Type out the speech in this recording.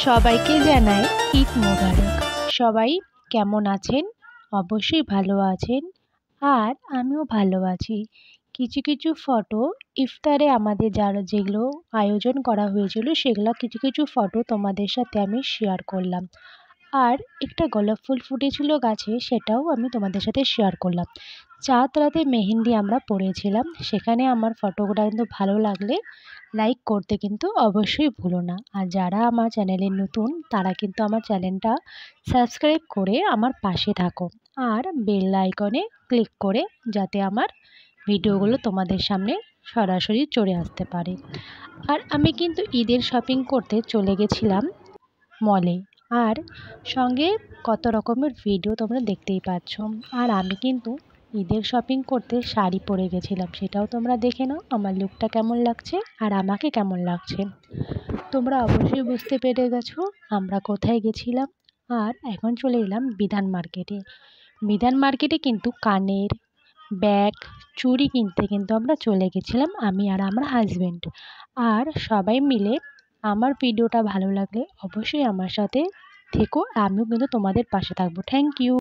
সবাইকে জানাই ঈদ মোবারক। সবাই কেমন আছেন? অবশ্যই ভালো আছেন। আর আমিও ভালো আছি। কিছু কিছু ফটো ইফতারে আমাদের যেগুলো আয়োজন করা হয়েছিল সেগুলো কিছু কিছু ফটো তোমাদের সাথে আমি শেয়ার করলাম। আর একটা গোলাপ ফুল ফুটেছিল গাছে, সেটাও আমি তোমাদের সাথে শেয়ার করলাম। চাঁদ রাতে মেহেন্দি আমরা পড়েছিলাম, সেখানে আমার ফটোগুলো কিন্তু ভালো লাগলে লাইক করতে কিন্তু অবশ্যই ভুলো না। আর যারা আমার চ্যানেলে নতুন তারা কিন্তু আমার চ্যানেলটা সাবস্ক্রাইব করে আমার পাশে থাকো। আর বেল আইকনে ক্লিক করে যাতে আমার ভিডিওগুলো তোমাদের সামনে সরাসরি চলে আসতে পারে। আর আমি কিন্তু ঈদের শপিং করতে চলে গেছিলাম মলে। আর সঙ্গে কত রকমের ভিডিও তোমরা দেখতেই পাচ্ছ। আর আমি কিন্তু ঈদের শপিং করতে শাড়ি পরে গেছিলাম, সেটাও তোমরা দেখে নাও আমার লুকটা কেমন লাগছে আর আমাকে কেমন লাগছে। তোমরা অবশ্যই বুঝতে পেরে গেছো আমরা কোথায় গেছিলাম। আর এখন চলে এলাম বিধান মার্কেটে। বিধান মার্কেটে কিন্তু কানের ব্যাগ চুড়ি কিনতে কিন্তু আমরা চলে গেছিলাম, আমি আর আমার হাজব্যান্ড। আর সবাই মিলে আমার ভিডিওটা ভালো লাগলে অবশ্যই আমার সাথে থেকো, আমিও কিন্তু তোমাদের পাশে থাকবো। Thank you.